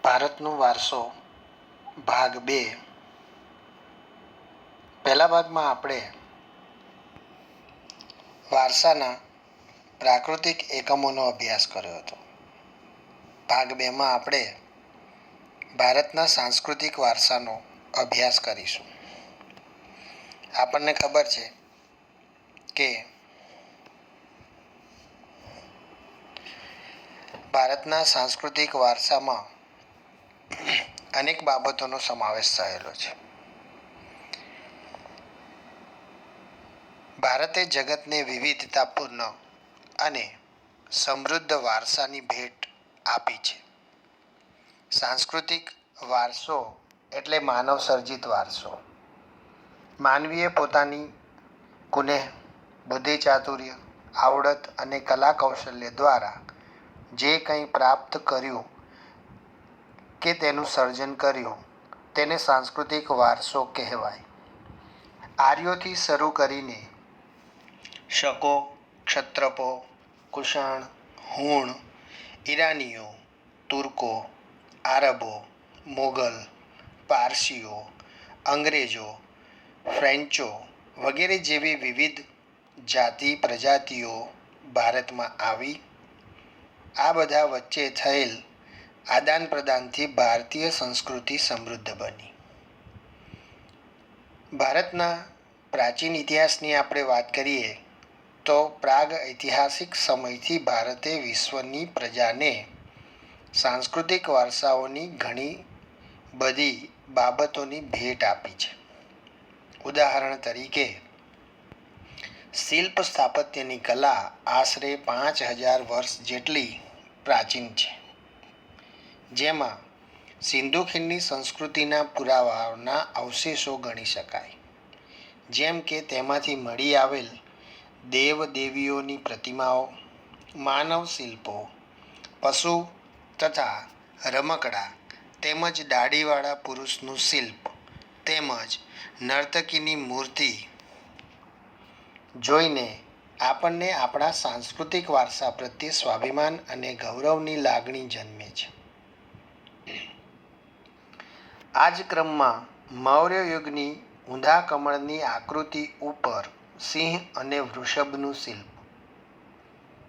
ભારતનો વારસો ભાગ 2. પહેલા ભાગમાં આપણે વારસાના પ્રાકૃતિક એકમોનો અભ્યાસ કર્યો હતો. ભાગ 2માં આપણે ભારતના સાંસ્કૃતિક વારસાનો અભ્યાસ કરીશું. આપણને ખબર છે કે ભારતના સાંસ્કૃતિક વારસામાં અનેક બાબતોનો સમાવેશ થયેલો છે. ભારતે જગતને વિવિધતાપૂર્ણ અને સમૃદ્ધ વારસાની ભેટ આપી છે. સાંસ્કૃતિક વારસો એટલે માનવ સર્જિત વારસો. માનવીએ પોતાની કુનેહ, બુદ્ધિ ચાતુર્ય, આવડત અને કલા કૌશલ્ય દ્વારા જે કંઈ પ્રાપ્ત કર્યું કે તેનું સર્જન કર્યું તેને સાંસ્કૃતિક વારસો કહેવાય. આર્યોથી શરૂ કરીને શકો, ક્ષત્રપો, કુષાણ, હુણ, ઈરાનીઓ, તુર્કો, આરબો, મોગલ, પારસીઓ, અંગ્રેજો, ફ્રેન્ચો વગેરે જેવી વિવિધ જાતિ પ્રજાતિઓ ભારતમાં આવી. આ બધા વચ્ચે થયેલ આદાન પ્રદાનથી ભારતીય સંસ્કૃતિ સમૃદ્ધ બની. ભારતના પ્રાચીન ઇતિહાસની આપણે વાત કરીએ તો પ્રાગ ઐતિહાસિક સમયથી ભારતે વિશ્વની પ્રજાને સાંસ્કૃતિક વારસાઓની ઘણી બધી બાબતોની ભેટ આપી છે. ઉદાહરણ તરીકે શિલ્પ સ્થાપત્યની કલા આશરે 5000 વર્ષ જેટલી પ્રાચીન છે, જેમાં સિંધુ ખીણની સંસ્કૃતિના પુરાવાઓના અવશેષો ગણી શકાય. જેમ કે તેમાંથી મળી આવેલ દેવ દેવીઓની પ્રતિમાઓ, માનવ શિલ્પો, પશુ તથા રમકડા તેમજ દાઢીવાળા પુરુષનું શિલ્પ તેમજ નર્તકીની મૂર્તિ જોઈને આપણને આપણા સાંસ્કૃતિક વારસા પ્રત્યે સ્વાભિમાન અને ગૌરવની લાગણી જન્મે છે. આ જ ક્રમમાં મૌર્ય યુગની ઊંધા કમળની આકૃતિ ઉપર સિંહ અને વૃષભનું શિલ્પ,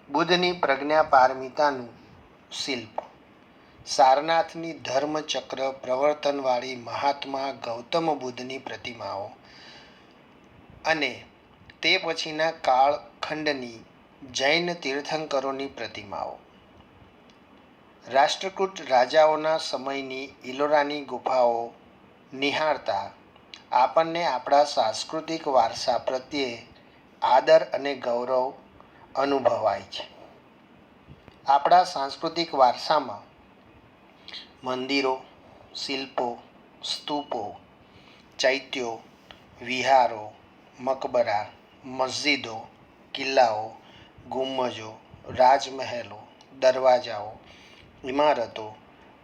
બુદ્ધની પ્રજ્ઞાપારમિતાનું શિલ્પ, સારનાથની ધર્મચક્ર પ્રવર્તનવાળી મહાત્મા ગૌતમ બુદ્ધની પ્રતિમાઓ અને તે પછીના કાળખંડની જૈન તીર્થંકરોની પ્રતિમાઓ, રાષ્ટ્રકૂટ રાજાઓના સમયની ઇલોરાની ગુફાઓ નિહાળતા આપણને આપણા સાંસ્કૃતિક વારસા પ્રત્યે આદર અને ગૌરવ અનુભવાય છે. આપણા સાંસ્કૃતિક વારસામાં મંદિરો, શિલ્પો, સ્તૂપો, ચૈત્યો, વિહારો, મકબરા, મસ્જિદો, કિલ્લાઓ, ગુંબજો, રાજમહેલો, દરવાજાઓ, ઇમારતો,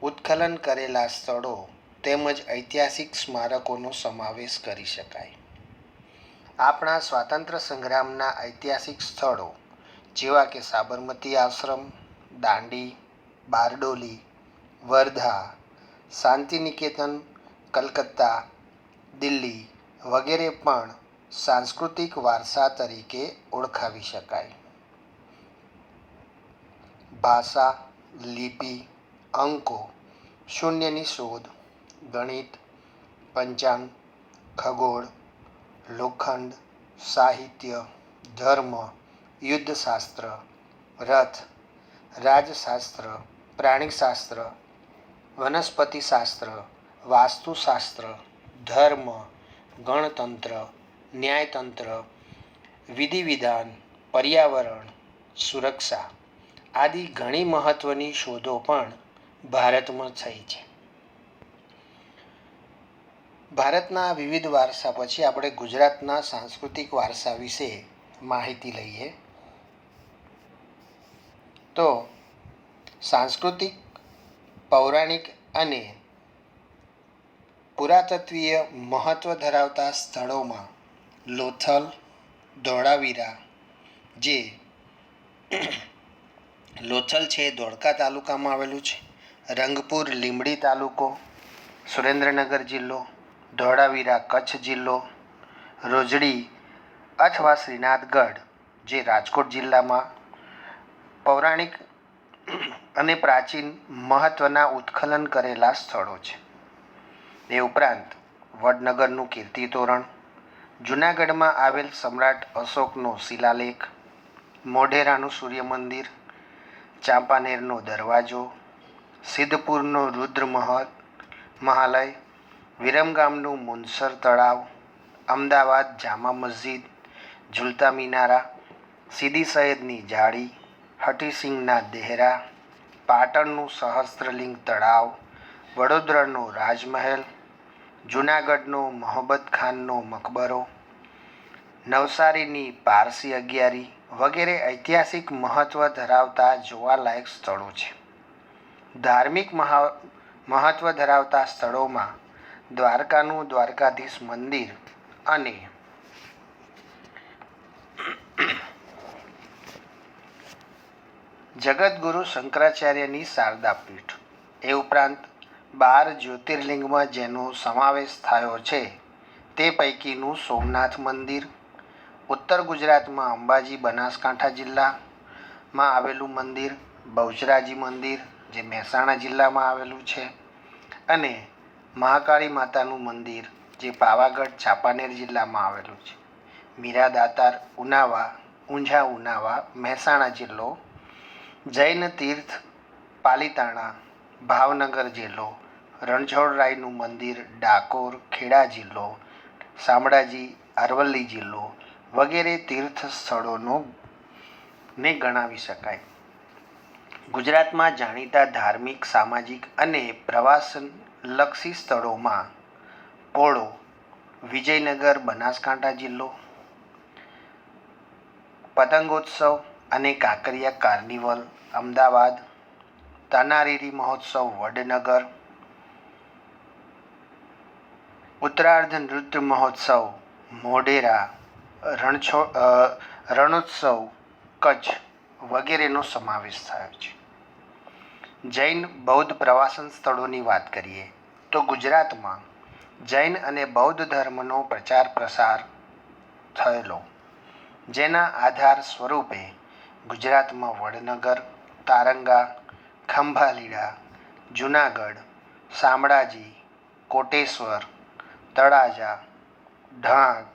ઉત્ખનન કરેલા સ્થળો તેમજ ઐતિહાસિક સ્મારકોનો સમાવેશ કરી શકાય. આપણા સ્વાતંત્ર્ય સંગ્રામના ઐતિહાસિક સ્થળો જેવા કે સાબરમતી આશ્રમ, દાંડી, બારડોલી, વર્ધા, શાંતિનિકેતન, કલકત્તા, દિલ્હી વગેરે પણ સાંસ્કૃતિક વારસા તરીકે ઓળખાવી શકાય. ભાષા, લિપિ, અંકો, શૂન્યની શોધ, ગણિત, પંચાંગ, ખગોળ, લોખંડ, સાહિત્ય, ધર્મ, યુદ્ધશાસ્ત્ર, રથ, રાજશાસ્ત્ર, પ્રાણીશાસ્ત્ર, વનસ્પતિશાસ્ત્ર, વાસ્તુશાસ્ત્ર, ધર્મ, ગણતંત્ર, ન્યાયતંત્ર, વિધિવિધાન, પર્યાવરણ, સુરક્ષા આદિ ઘણી મહત્વની શોધો પણ ભારતમાં થઈ છે. ભારતના વિવિધ વારસા પછી આપણે ગુજરાતના સાંસ્કૃતિક વારસા વિશે માહિતી લઈએ તો સાંસ્કૃતિક, પૌરાણિક અને પુરાતત્વીય મહત્વ ધરાવતા સ્થળોમાં લોથલ, ધોળાવીરા જે લોથલ છે ધોળકા તાલુકામાં આવેલું છે, રંગપુર લીંબડી તાલુકો, સુરેન્દ્રનગર જિલ્લો, ધોળાવીરા કચ્છ જિલ્લો, રોજડી અથવા શ્રીનાથગઢ જે રાજકોટ જિલ્લામાં પૌરાણિક અને પ્રાચીન મહત્ત્વના ઉત્ખનન કરેલા સ્થળો છે. એ ઉપરાંત વડનગરનું કીર્તિ તોરણ, જૂનાગઢમાં આવેલ સમ્રાટ અશોકનો શિલાલેખ, મોઢેરાનું સૂર્ય મંદિર, ચાંપાનેરનો દરવાજો, સિદ્ધપુરનો રુદ્ર મહાલય, વિરમગામનું મુનસર તળાવ, અમદાવાદ જામા મસ્જિદ, ઝુલતા મિનારા, સીદી સૈયદની જાળી, હઠીસિંગના દેહરા, પાટણનું સહસ્ત્રલિંગ તળાવ, વડોદરાનો રાજમહેલ, જૂનાગઢનો મોહબ્બત ખાનનો મકબરો, નવસારીની પારસી અગિયારી વગેરે ઐતિહાસિક મહત્ત્વ ધરાવતા જોવાલાયક સ્થળો છે. ધાર્મિક મહત્ત્વ ધરાવતા સ્થળોમાં દ્વારકાનું દ્વારકાધીશ મંદિર અને જગતગુરુ શંકરાચાર્યની શારદા પીઠ, એ ઉપરાંત 12 જ્યોતિર્લિંગમાં જેનો સમાવેશ થયો છે તે પૈકીનું સોમનાથ મંદિર, ઉત્તર ગુજરાતમાં અંબાજી બનાસકાંઠા જિલ્લામાં આવેલું મંદિર, બહુચરાજી મંદિર જે મહેસાણા જિલ્લામાં આવેલું છે, અને મહાકાળી માતાનું મંદિર જે પાવાગઢ ચાંપાનેર જિલ્લામાં આવેલું છે, મીરા દાતાર ઊંઝા ઉનાવા મહેસાણા જિલ્લો, જૈન તીર્થ પાલીતાણા ભાવનગર જિલ્લો, રણછોડરાયનું મંદિર ડાકોર ખેડા જિલ્લો, શામળાજી અરવલ્લી જિલ્લો વગેરે તીર્થ સ્થળોનો ને ગણાવી શકાય. ગુજરાતમાં જાણીતા ધાર્મિક, સામાજિક અને પ્રવાસનલક્ષી સ્થળોમાં પોળો વિજયનગર બનાસકાંઠા જિલ્લો, પતંગોત્સવ અને કાંકરિયા કાર્નિવલ અમદાવાદ, તાનારીરી મહોત્સવ વડનગર, ઉત્તરાર્ધ નૃત્ય મહોત્સવ મોઢેરા, રણોત્સવ કચ્છ વગેરેનો સમાવેશ થયો છે. જૈન બૌદ્ધ પ્રવાસન સ્થળોની વાત કરીએ તો ગુજરાતમાં જૈન અને બૌદ્ધ ધર્મનો પ્રચાર પ્રસાર થયેલો, જેના આધાર સ્વરૂપે ગુજરાતમાં વડનગર, તારંગા, ખંભાલીડા, જૂનાગઢ, શામળાજી, કોટેશ્વર, તળાજા, ઢાંક,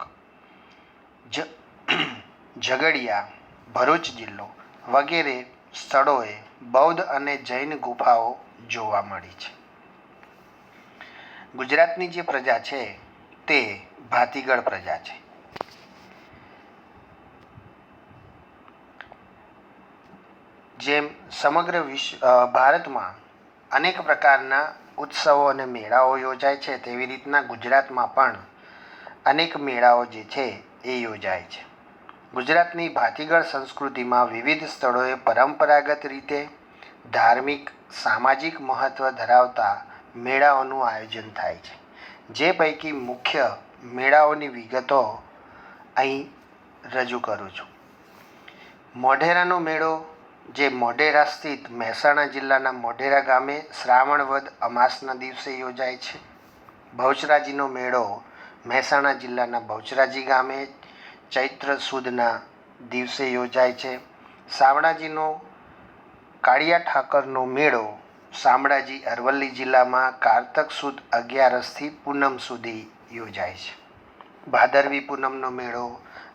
ઝઘડિયા, ભરૂચ જિલ્લો વગેરે સ્થળોએ બૌદ્ધ અને જૈન ગુફાઓ જોવા મળી છે. ગુજરાતની જે પ્રજા છે તે ભાતીગળ પ્રજા છે. જેમ સમગ્ર ભારતમાં અનેક પ્રકારના ઉત્સવો અને મેળાઓ યોજાય છે, તેવી રીતના ગુજરાતમાં પણ અનેક મેળાઓ જે છે એ યોજાય છે. ગુજરાતની ભાતીગળ સંસ્કૃતિમાં વિવિધ સ્થળોએ પરંપરાગત રીતે ધાર્મિક, સામાજિક મહત્ત્વ ધરાવતા મેળાઓનું આયોજન થાય છે. જે પૈકી મુખ્ય મેળાઓની વિગતો અહીં રજૂ કરું છું. મોઢેરાનો મેળો જે મોઢેરા સ્થિત મહેસાણા જિલ્લાના મોઢેરા ગામે શ્રાવણ વદ અમાસના દિવસે યોજાય છે. બહુચરાજીનો મેળો મહેસાણા જિલ્લાના બહુચરાજી ગામે ચૈત્ર સુદના દિવસે યોજાય છે. શામળાજીનો કાળિયા ઠાકરનો મેળો શામળાજી અરવલ્લી જિલ્લામાં કારતક સુદ 11થી પૂનમ સુધી યોજાય છે. ભાદરવી પૂનમનો મેળો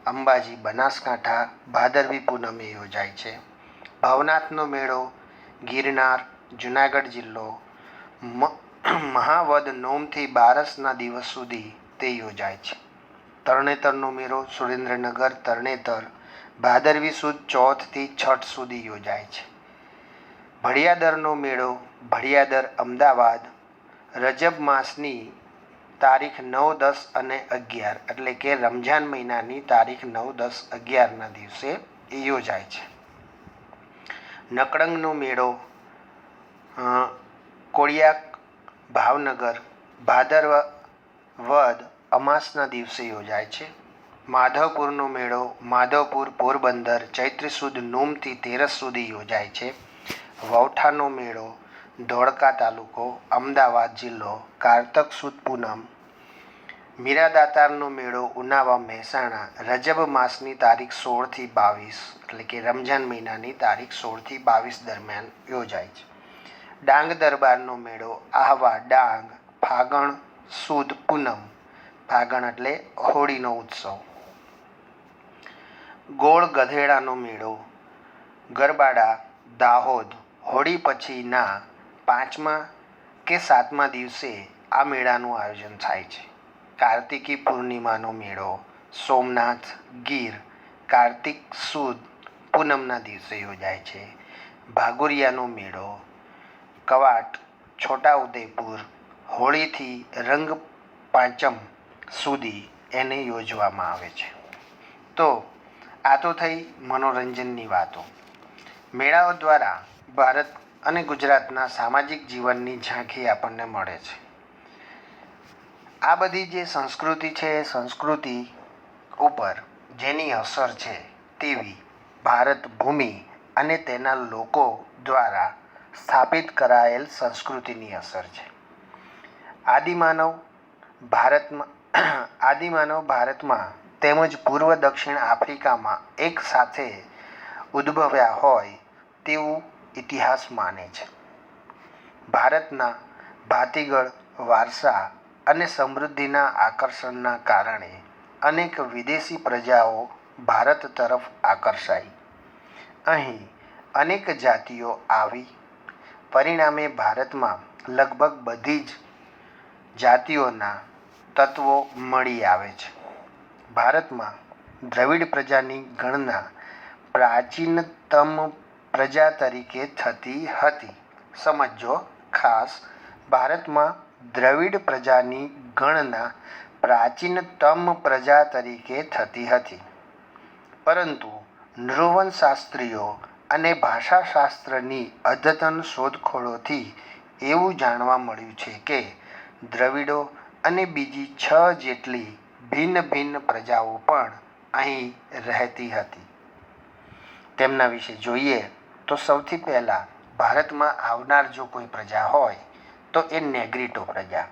અંબાજી બનાસકાંઠા ભાદરવી પૂનમે યોજાય છે. ભવનાથનો મેળો ગિરનાર જૂનાગઢ જિલ્લો મહાવદ નોમથી બારસના દિવસ સુધી તે યોજાય છે. તરણેતરનો મેળો સુરેન્દ્રનગર તરણેતર ભાદરવી સુદ 14થી છઠ સુધી યોજાય છે. ભડિયાદરનો મેળો ભડિયાદર અમદાવાદ રજબ માસની તારીખ 9, 10 અને 11 એટલે કે રમઝાન મહિનાની તારીખ 9, 10, 11ના દિવસે એ યોજાય છે. નકળંગનો મેળો કોળિયાક ભાવનગર ભાદરવદ અમાસના દિવસે યોજાય છે. માધવપુરનો મેળો માધવપુર પોરબંદર ચૈત્ર સુદ નોમથી 13 સુધી યોજાય છે. વૌઠાનો મેળો ધોળકા તાલુકો, અમદાવાદ જિલ્લો, કારતક સુદ પૂનમ, મીરાદાતારનો મેળો ઉનાવા મહેસાણા રજબ માસની તારીખ 16 થી 22 એટલે કે રમઝાન મહિનાની તારીખ 16 થી 22 દરમિયાન યોજાય છે. ડાંગ દરબારનો મેળો આહવા ડાંગ ફાગણ સુદ પૂનમ, ફાગણ એટલે હોળીનો ઉત્સવ. ગોળ ગધેડાનો મેળો ગરબાડા દાહોદ હોળી પછીના 5મા કે 7મા દિવસે આ મેળાનું આયોજન થાય છે. કાર્તિકી પૂર્ણિમાનો મેળો સોમનાથ ગીર કાર્તિક સુદ પૂનમના દિવસે યોજાય છે. ભાગોરિયાનો મેળો કવાટ છોટાઉદેપુર હોળીથી રંગ પાંચમ સુધી એને યોજવામાં આવે છે. તો આ તો થઈ મનોરંજનની વાતો. મેળાઓ દ્વારા ભારત અને ગુજરાતના સામાજિક જીવનની ઝાંખી આપણને મળે છે. આ બધી જે સંસ્કૃતિ છે એ સંસ્કૃતિ ઉપર જેની અસર છે તેવી ભારત ભૂમિ અને તેના લોકો દ્વારા સ્થાપિત કરાયેલ સંસ્કૃતિની અસર છે. આદિમાનવ ભારતમાં તેમજ પૂર્વ દક્ષિણ આફ્રિકામાં એક સાથે ઉદ્ભવ્યા હોય તેવું ઇતિહાસ માને છે. ભારતના ભાતીગળ વારસા અને સમૃદ્ધિના આકર્ષણના કારણે અનેક વિદેશી પ્રજાઓ ભારત તરફ આકર્ષાઈ. અહીં અનેક જાતિઓ આવી. પરિણામે ભારતમાં લગભગ બધી જ જાતિઓના તત્વો મળી આવે છે. ભારતમાં દ્રવિડ પ્રજાની ગણના પ્રાચીનતમ પ્રજા તરીકે થતી હતી. સમજો ખાસ, ભારતમાં દ્રવિડ પ્રજાની ગણના પ્રાચીનતમ પ્રજા તરીકે થતી હતી. પરંતુ નૃવંશશાસ્ત્રીઓ અને ભાષાશાસ્ત્રની અદ્યતન શોધખોળોથી એવું જાણવા મળ્યું છે કે દ્રવિડો અને બીજી 6 જેટલી ભિન્ન ભિન્ન પ્રજાઓ પણ અહીં રહેતી હતી. તેમના વિશે જોઈએ તો સૌથી પહેલાં ભારતમાં આવનાર જો કોઈ પ્રજા હોય તો એ નેગ્રીટો પ્રજા,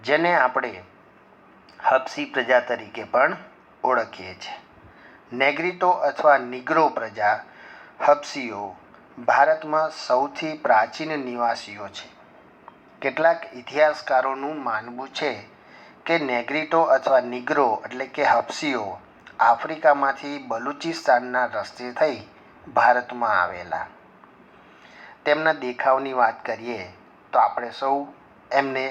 જેને આપણે હબસી પ્રજા તરીકે પણ ઓળખીએ છીએ. નેગ્રીટો અથવા નિગ્રો પ્રજા હબસીઓ ભારતમાં સૌથી પ્રાચીન નિવાસીઓ છે. કેટલાક ઇતિહાસકારોનું માનવું છે કે નેગ્રીટો અથવા નિગ્રો એટલે કે હબસીઓ આફ્રિકામાંથી બલુચિસ્તાનના રસ્તે થઈ ભારતમાં આવેલા. તેમના દેખાવની વાત કરીએ તો આપણે સૌ એમને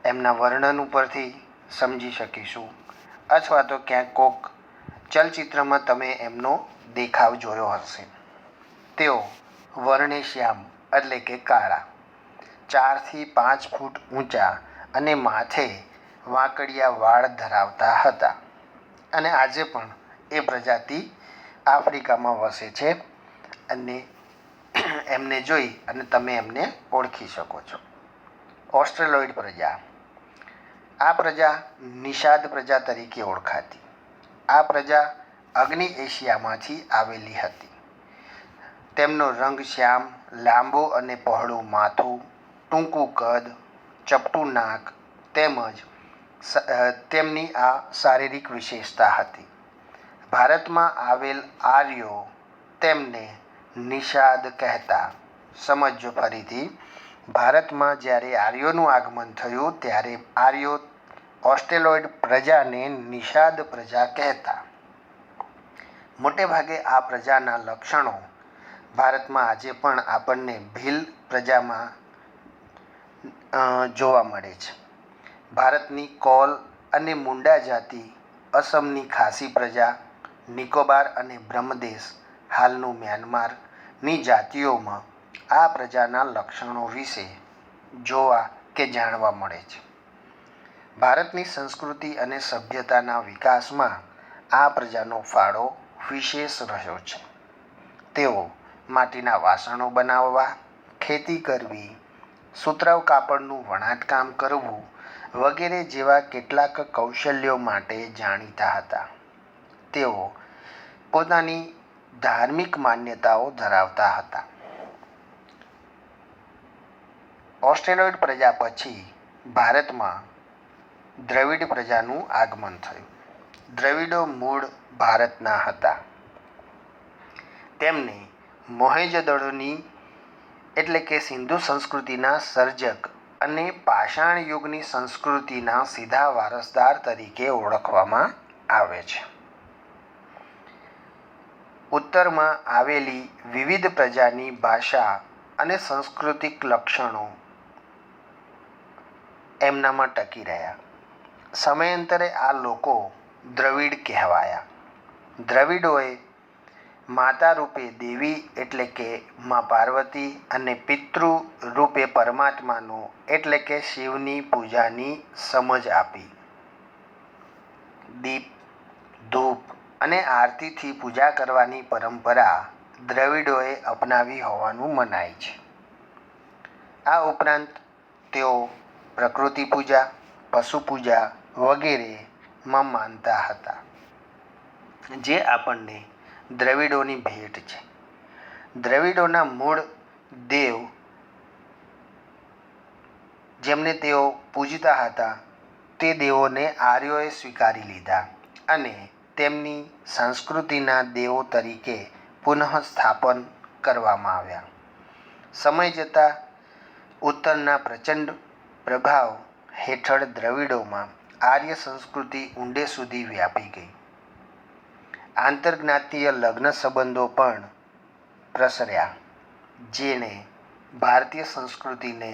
એમના વર્ણન ઉપરથી સમજી શકીશું, અથવા તો ક્યાંક કોક ચલચિત્રમાં તમે એમનો દેખાવ જોયો હશે. તેઓ વર્ણે શ્યામ એટલે કે કાળા, 4 થી 5 ફૂટ ઊંચા અને માથે વાંકડિયા વાળ ધરાવતા હતા. અને આજે પણ એ પ્રજાતિ આફ્રિકામાં વસે છે અને એમને જોઈ અને તમે એમને ઓળખી શકો છો. ઓસ્ટ્રેલોઇડ પ્રજા. આ પ્રજા નિષાદ પ્રજા તરીકે ઓળખાતી. આ પ્રજા અગ્નિ એશિયામાંથી આવેલી હતી. તેમનો રંગ શ્યામ, લાંબો અને પહોળું માથું, ટૂંકું કદ, ચપટું નાક તેમજ તેમની આ શારીરિક વિશેષતા હતી. ભારતમાં આવેલ આર્યો તેમને નિષાદ કહેતા. સમજો ફરીથી, ભારતમાં જ્યારે આર્યોનું આગમન થયું ત્યારે આર્યો ઓસ્ટ્રેલોઇડ પ્રજાને નિષાદ પ્રજા કહેતા. મોટે ભાગે આ પ્રજાના લક્ષણો ભારતમાં આજે પણ આપણને ભીલ પ્રજામાં જોવા મળે છે. ભારતની કોલ અને મુંડા જાતિ, અસમની ખાસી પ્રજા, નિકોબાર અને બ્રહ્મદેશ હાલનું મ્યાનમારની જાતિઓમાં આ પ્રજાના લક્ષણો વિશે જોવા કે જાણવા મળે છે. ભારતની સંસ્કૃતિ અને સભ્યતાના વિકાસમાં આ પ્રજાનો ફાળો વિશેષ રહ્યો છે. તેઓ માટીના વાસણો બનાવવા, ખેતી કરવી, સુતરાઉ કાપડનું વણાટકામ કરવું વગેરે જેવા કેટલાક કૌશલ્યો માટે જાણીતા હતા. તેઓ પોતાની ધાર્મિક માન્યતાઓ ધરાવતા હતા. ઓસ્ટ્રેલોઇડ પ્રજા પછી ભારતમાં દ્રવિડ પ્રજાનું આગમન થયું. દ્રવિડો મૂળ ભારતના હતા. તેમને મોહેંજો-દડોની એટલે કે સિંધુ સંસ્કૃતિના સર્જક અને પાષાણ યુગની સંસ્કૃતિના સીધા વારસદાર તરીકે ઓળખવામાં આવે છે. ઉત્તરમાં આવેલી વિવિધ પ્રજાની ભાષા અને સાંસ્કૃતિક લક્ષણો એમનામાં ટકી રહ્યા. સમયાંતરે આ લોકો દ્રવિડ કહેવાયા. દ્રવિડોએ માતા રૂપે દેવી એટલે કે મા પાર્વતી અને પિતૃ રૂપે પરમાત્માનો એટલે કે શિવની પૂજાની સમજ આપી. દીપ, ધૂપ અને આરતીથી પૂજા કરવાની પરંપરા દ્રવિડોએ અપનાવી હોવાનું મનાય છે. આ ઉપરાંત તેઓ પ્રકૃતિ પૂજા, પશુ પૂજા વગેરેમાં માનતા હતા, જે આપણને દ્રવિડોની ભેટ છે. દ્રવિડોના મૂળ દેવ જેમને તેઓ પૂજતા હતા તે દેવોને આર્યોએ સ્વીકારી લીધા અને તેમની સંસ્કૃતિના દેવો તરીકે પુનઃસ્થાપન કરવામાં આવ્યા. સમય જતાં ઉત્તરના પ્રચંડ પ્રભાવ હેઠળ દ્રવિડોમાં આર્ય સંસ્કૃતિ ઊંડે સુધી વ્યાપી ગઈ. આંતરજ્ઞાતીય લગ્ન સંબંધો પણ પ્રસર્યા, જેણે ભારતીય સંસ્કૃતિને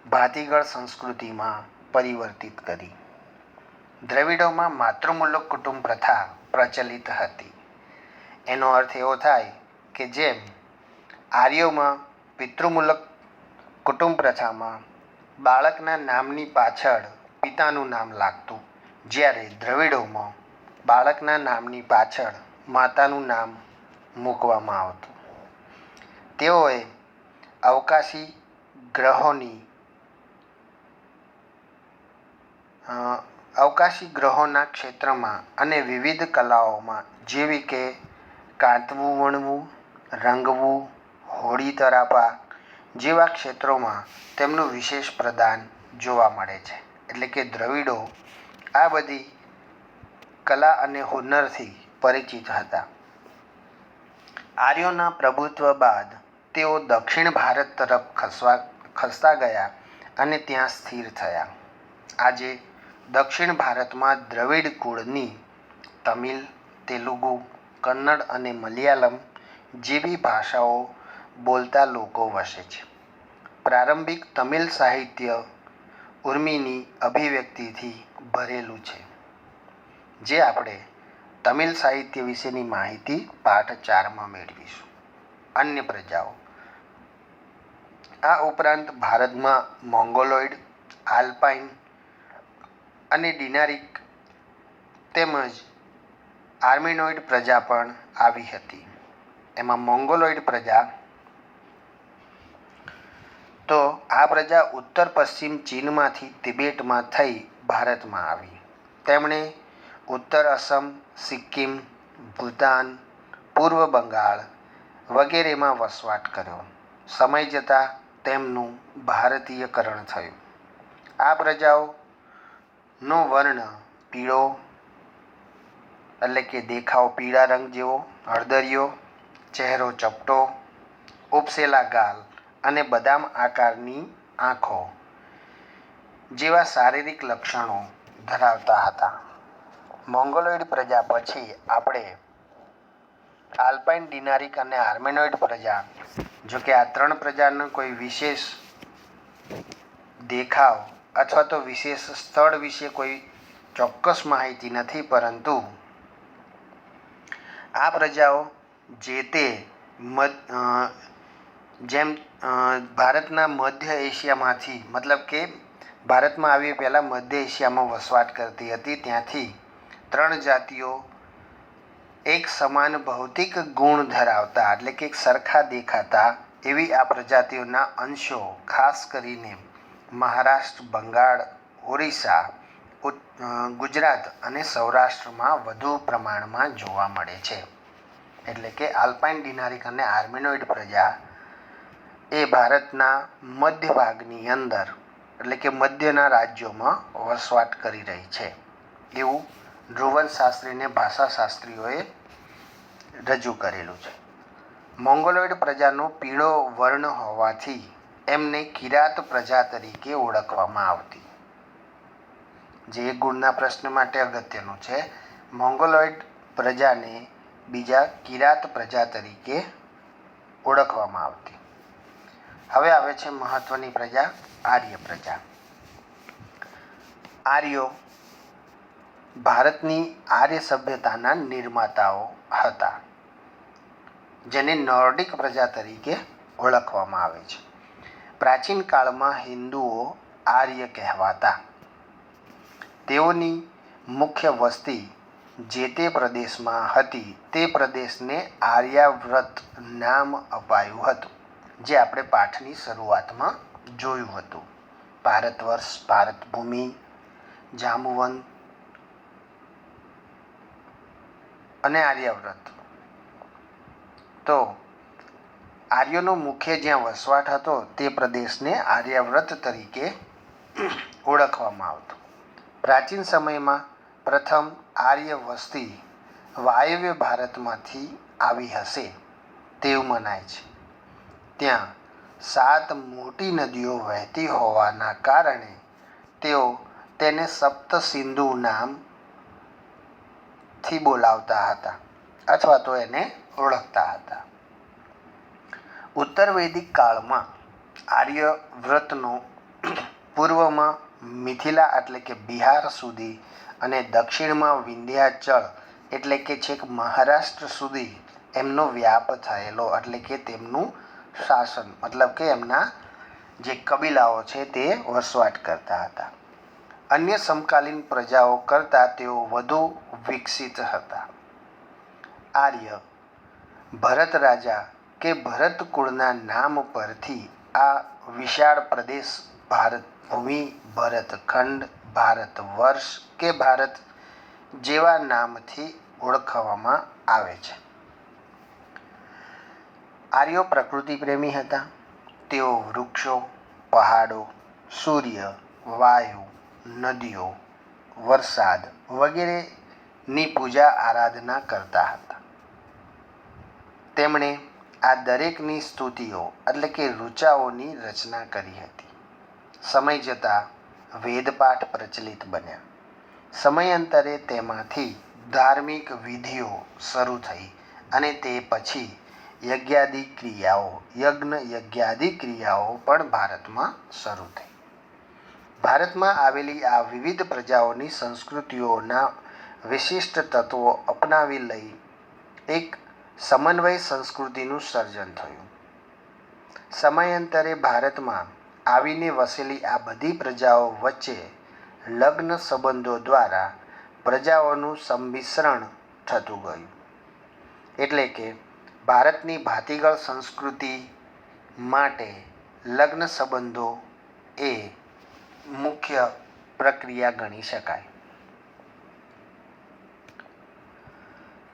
ભાતીગળ સંસ્કૃતિમાં પરિવર્તિત કરી. દ્રવિડોમાં માતૃમૂલક કુટુંબ પ્રથા પ્રચલિત હતી. એનો અર્થ એવો થાય કે જેમ આર્યોમાં પિતૃમૂલક કુટુંબ પ્રથામાં બાળકના નામની પાછળ પિતાનું નામ લાગતું, જ્યારે દ્રવિડોમાં બાળકના નામની પાછળ માતાનું નામ મૂકવામાં આવતું. તેઓએ અવકાશી ગ્રહોના ક્ષેત્રમાં અને વિવિધ કલાઓમાં જેવી કે કાંતવું, વણવું, રંગવું, હોડી તરાપા જેવા ક્ષેત્રોમાં તેમનું વિશેષ પ્રદાન જોવા મળે છે. એટલે કે દ્રવિડો આ બધી કલા અને હુનરથી પરિચિત હતા. આર્યોના પ્રભુત્વ બાદ તેઓ દક્ષિણ ભારત તરફ ખસતા ગયા અને ત્યાં સ્થિર થયા. આજે દક્ષિણ ભારતમાં દ્રવિડ કુળની તમિલ, તેલુગુ, કન્નડ અને મલયાલમ જેવી ભાષાઓ બોલતા લોકો વસે છે. પ્રારંભિક તમિલ સાહિત્ય ઉર્મિની અભિવ્યક્તિથી ભરેલું છે, જે આપણે તમિલ સાહિત્ય વિશેની માહિતી પાઠ 4માં મેળવીશું. અન્ય પ્રજાઓ આ ઉપરાંત ભારતમાં મોંગોલોઇડ, આલ્પાઇન અને ડિનારિક તેમજ આર્મેનોઇડ પ્રજા પણ આવી હતી. એમાં મોંગોલોઇડ પ્રજા તો આ પ્રજા ઉત્તર પશ્ચિમ ચીનમાંથી તિબેટમાં થઈ ભારતમાં આવી. તેમણે ઉત્તર અસમ, સિક્કિમ, ભૂતાન, પૂર્વ બંગાળ વગેરેમાં વસવાટ કર્યો. સમય જતાં તેમનું ભારતીયકરણ થયું. આ પ્રજાઓનો વર્ણ પીળો એટલે કે દેખાવ પીળા રંગ જેવો, હળદરિયો, ચહેરો ચપટો, ઉપસેલા ગાલ અને બદામ આકારની આંખો જેવા શારીરિક લક્ષણો ધરાવતા હતા. મોંગોલોઇડ પ્રજા પછી આપણે આલ્પાઇન, ડિનારિક અને આર્મેનોઇડ પ્રજા, જો કે આ ત્રણ પ્રજાનો કોઈ વિશેષ દેખાવ અથવા તો વિશેષ સ્થળ વિશે કોઈ ચોક્કસ માહિતી નથી, પરંતુ આ પ્રજાઓ જે તે જેમ ભારતના મધ્ય એશિયામાંથી, મતલબ કે ભારતમાં આવી પહેલાં મધ્ય એશિયામાં વસવાટ કરતી હતી, ત્યાંથી ત્રણ જાતિઓ એક સમાન ભૌતિક ગુણ ધરાવતા એટલે કે સરખા દેખાતા એવી આ પ્રજાતિઓના અંશો ખાસ કરીને મહારાષ્ટ્ર, બંગાળ, ઓરિસ્સા, ગુજરાત અને સૌરાષ્ટ્રમાં વધુ પ્રમાણમાં જોવા મળે છે. એટલે કે આલ્પાઇન, ડિનારિક અને આર્મેનોઇડ પ્રજા એ ભારતના મધ્ય ભાગની અંદર એટલે કે મધ્યના રાજ્યોમાં વસવાટ કરી રહી છે એવું ધ્રુવનશાસ્ત્રી અને ભાષાશાસ્ત્રીઓએ રજૂ કરેલું છે. મોંગોલોઇડ પ્રજાનો પીળો વર્ણ હોવાથી એમને કિરાત પ્રજા તરીકે ઓળખવામાં આવતી. જે એક ગુણના પ્રશ્ન માટે અગત્યનું છે. મોંગોલોઇડ પ્રજાને બીજા કિરાત પ્રજા તરીકે ઓળખવામાં આવતી. હવે આવે છે મહત્વની પ્રજા આર્ય પ્રજા. આર્યો ભારતની આર્ય સભ્યતાના નિર્માતાઓ હતા, જેને નોર્ડિક પ્રજા તરીકે ઓળખવામાં આવે છે. પ્રાચીન કાળમાં હિન્દુઓ આર્ય કહેવાતા. તેઓની મુખ્ય વસ્તી જે તે પ્રદેશમાં હતી તે પ્રદેશને આર્યાવ્રત નામ અપાયું હતું, જે આપણે પાઠની શરૂઆતમાં જોયું હતું. ભારત વર્ષ, ભારત ભૂમિ, જાંબુવન અને આર્યાવ્રત. તો આર્યોનો મુખ્ય જ્યાં વસવાટ હતો તે પ્રદેશને આર્યાવ્રત તરીકે ઓળખવામાં આવતો. પ્રાચીન સમયમાં પ્રથમ આર્ય વસ્તી વાયવ્ય ભારતમાંથી આવી હશે તેવું મનાય છે. ત્યાં 7 મોટી નદીઓ વહેતી હોવાના કારણે તેઓ તેને સપ્ત સિંધુ નામથી બોલાવતા હતા અથવા તો એને ઓળખતા હતા. ઉત્તર વૈદિક કાળમાં આર્યવ્રતનો પૂર્વમાં મિથિલા એટલે કે બિહાર સુધી અને દક્ષિણમાં વિંધ્યાચળ એટલે કે છેક મહારાષ્ટ્ર સુધી એમનો વ્યાપ થયેલો, એટલે કે તેમનું શાસન મતલબ કે એમના જે કબીલાઓ છે તે વસવાટ કરતા હતા. અન્ય સમકાલીન પ્રજાઓ કરતાં તેઓ વધુ વિકસિત હતા. આર્ય ભરત રાજા કે ભરત કુળના નામ પરથી આ વિશાળ પ્રદેશ ભારત ભૂમિ, ભરતખંડ, ભારત વર્ષ કે ભારત જેવા નામથી ઓળખવામાં આવે છે. આર્યો પ્રકૃતિ પ્રેમી હતા. તેઓ વૃક્ષો, પહાડો, સૂર્ય, વાયુ, નદીઓ, વરસાદ વગેરેની પૂજા આરાધના કરતા હતા. તેમણે આ દરેકની સ્તુતિઓ એટલે કે ઋચાઓની રચના કરી હતી. સમય જતાં વેદપાઠ પ્રચલિત બન્યા. સમયાંતરે તેમાંથી ધાર્મિક વિધિઓ શરૂ થઈ અને તે પછી યજ્ઞ યજ્ઞાદિ ક્રિયાઓ પણ ભારતમાં શરૂ થઈ. ભારતમાં આવેલી આ વિવિધ પ્રજાઓની સંસ્કૃતિઓના વિશિષ્ટ તત્વો અપનાવી લઈ એક સમન્વય સંસ્કૃતિનું સર્જન થયું. સમયાંતરે ભારતમાં આવીને વસેલી આ બધી પ્રજાઓ વચ્ચે લગ્ન સંબંધો દ્વારા પ્રજાઓનું સંમિશ્રણ થતું ગયું. એટલે કે ભારતની ભાતીગળ સંસ્કૃતિ માટે લગ્ન સંબંધો એ મુખ્ય પ્રક્રિયા ગણી શકાય.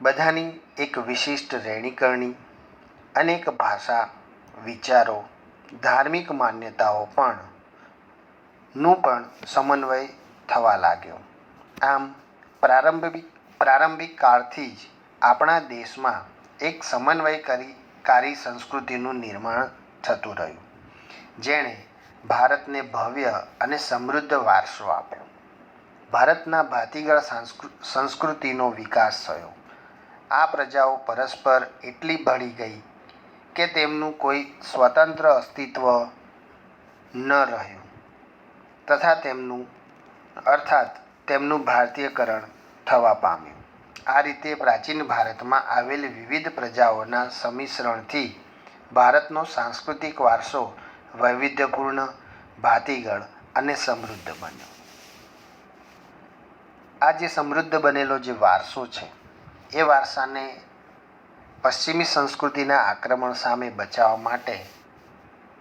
બધાની એક વિશિષ્ટ રહેણીકરણી, અનેક ભાષા, વિચારો, ધાર્મિક માન્યતાઓ નું પણ સમન્વય થવા લાગ્યો. આમ પ્રારંભિક કાળથી જ આપણા દેશમાં એક સમન્વયકારી સંસ્કૃતિનું નિર્માણ થતું રહ્યું, જેણે ભારતને ભવ્ય અને સમૃદ્ધ વારસો આપ્યો. ભારતના ભાતીગળ સંસ્કૃતિનો વિકાસ થયો. આ પ્રજાઓ પરસ્પર એટલી ભળી ગઈ કે તેમનું કોઈ સ્વતંત્ર અસ્તિત્વ ન રહ્યું તથા તેમનું ભારતીયકરણ થવા પામ્યું. આ રીતે પ્રાચીન ભારતમાં આવેલ વિવિધ પ્રજાઓના સંમિશ્રણથી ભારતનો સાંસ્કૃતિક વારસો વૈવિધ્યપૂર્ણ, ભાતીગળ અને સમૃદ્ધ બન્યો. આ જે સમૃદ્ધ બનેલો જે વારસો છે એ વારસાને પશ્ચિમી સંસ્કૃતિના આક્રમણ સામે બચાવવા માટે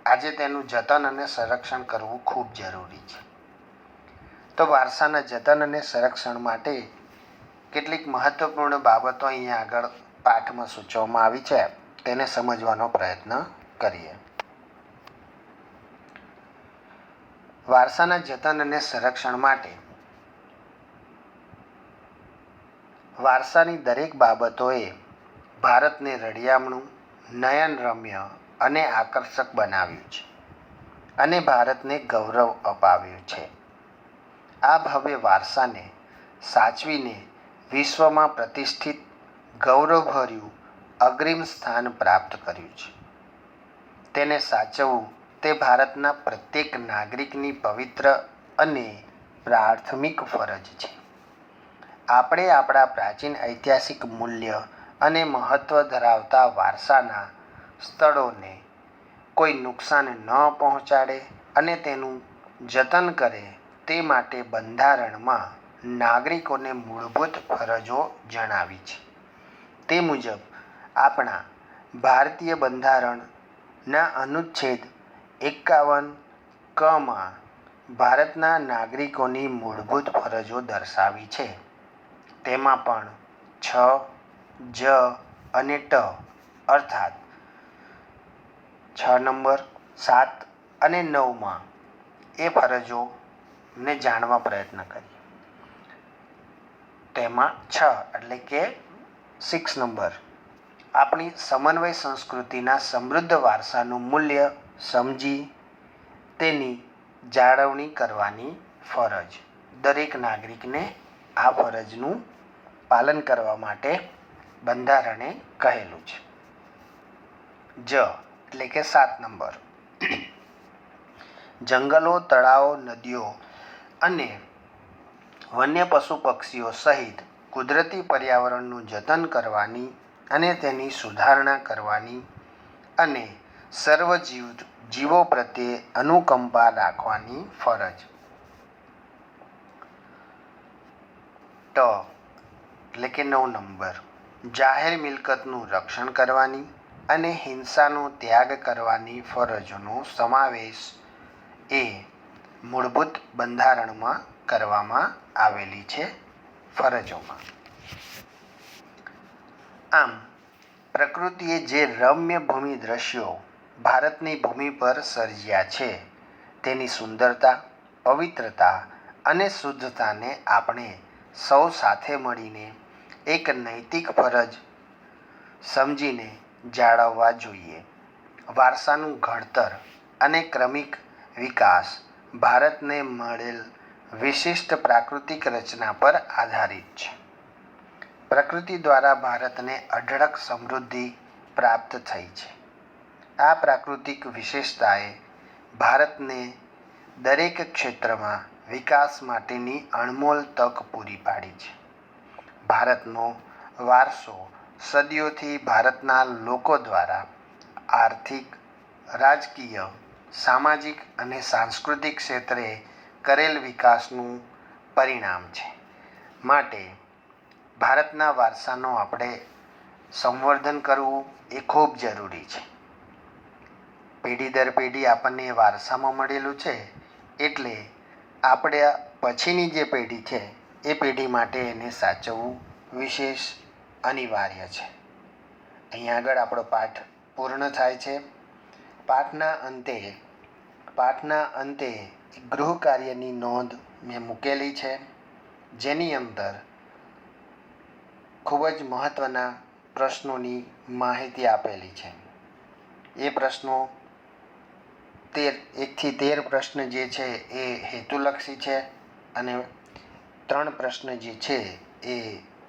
આજે તેનું જતન અને સંરક્ષણ કરવું ખૂબ જરૂરી છે. તો વારસાના જતન અને સંરક્ષણ માટે કેટલીક મહત્વપૂર્ણ બાબતો અહીંયા આગળ પાઠમાં સૂચવવામાં આવી છે, તેને સમજવાનો પ્રયત્ન કરીએ. વારસાના જતન અને સંરક્ષણ માટે વારસાની દરેક બાબતોએ ભારતને રળિયામણું, નયનરમ્ય અને આકર્ષક બનાવ્યું છે અને ભારતને ગૌરવ અપાવ્યું છે. આ ભવ્ય વારસાને સાચવીને વિશ્વમાં પ્રતિષ્ઠિત, ગૌરવભર્યું અગ્રીમ સ્થાન પ્રાપ્ત કર્યું છે. તેને સાચવવું તે ભારતના પ્રત્યેક નાગરિકની પવિત્ર અને પ્રાથમિક ફરજ છે. આપણે આપણા પ્રાચીન ઐતિહાસિક મૂલ્ય અને મહત્ત્વ ધરાવતા વારસાના સ્થળોને કોઈ નુકસાન ન પહોંચાડે અને તેનું જતન કરે તે માટે બંધારણમાં નાગરિકોને મૂળભૂત ફરજો જણાવી છે. તે મુજબ આપણા ભારતીય બંધારણના અનુચ્છેદ 51 ભારતના નાગરિકોની મૂળભૂત ફરજો દર્શાવી છે. તેમાં પણ 6, જ અને ટ અર્થાત 6 નંબર, 7 અને 9 એ ફરજોને જાણવા પ્રયત્ન કરીએ. તેમાં 6 એટલે કે 6 નંબર આપણી સમન્વય સંસ્કૃતિના સમૃદ્ધ વારસાનું મૂલ્ય સમજી તેની જાળવણી કરવાની ફરજ. દરેક નાગરિકને આ ફરજનું પાલન કરવા માટે બંધારણે કહેલું છે. જ એટલે કે 7 નંબર જંગલો, તળાવો, નદીઓ અને વન્ય પશુ પક્ષીઓ સહિત કુદરતી પર્યાવરણનું જતન કરવાની અને તેની સુધારણા કરવાની અને સર્વ જીવો પ્રત્યે અનુકંપા રાખવાની ફરજ. ટ એટલે કે 9 નંબર જાહેર મિલકતનું રક્ષણ કરવાની અને હિંસાનો ત્યાગ કરવાની ફરજોનો સમાવેશ એ મૂળભૂત બંધારણમાં કરવામાં આવેલી છે ફરજોમાં. આમ પ્રકૃતિએ જે રમ્ય ભૂમિ દ્રશ્યો ભારતની ભૂમિ પર સર્જ્યા છે તેની સુંદરતા, પવિત્રતા અને શુદ્ધતાને આપણે સૌ સાથે મળીને એક નૈતિક ફરજ સમજીને જાળવવા જોઈએ. વારસાનું ઘડતર અને ક્રમિક વિકાસ ભારતને મળેલ વિશિષ્ટ પ્રાકૃતિક રચના પર આધારિત છે. પ્રકૃતિ દ્વારા ભારતને અઢળક સમૃદ્ધિ પ્રાપ્ત થઈ છે. આ પ્રાકૃતિક વિશેષતાએ ભારતને દરેક ક્ષેત્રમાં વિકાસ માટેની અણમોલ તક પૂરી પાડી છે. ભારતનો વારસો સદીઓથી ભારતના લોકો દ્વારા આર્થિક, રાજકીય, સામાજિક અને સાંસ્કૃતિક ક્ષેત્રે કરેલ વિકાસનું પરિણામ છે. માટે ભારતના વારસાનો આપણે સંવર્ધન કરવું એ ખૂબ જરૂરી છે. પેઢી દર પેઢી આપણને વારસામાં મળેલું છે એટલે આપણે પછીની જે પેઢી છે એ પેઢી માટે એને સાચવવું વિશેષ અનિવાર્ય છે. અહીંયા આગળ આપણો પાઠ પૂર્ણ થાય છે. પાઠના અંતે ગૃહ કાર્યની નોંધ મેં મૂકેલી છે, જેની અંદર ખૂબ જ મહત્ત્વના પ્રશ્નોની માહિતી આપેલી છે. એ પ્રશ્નો 1 થી 13 પ્રશ્ન જે છે એ હેતુલક્ષી છે અને 3 પ્રશ્ન જે છે એ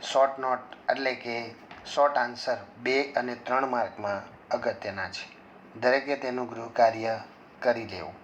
શોર્ટ નોટ એટલે કે શોર્ટ આન્સર 2 અને 3 માર્કમાં અગત્યના છે. દરેકે તેનું ગૃહ કાર્ય કરી લેવું.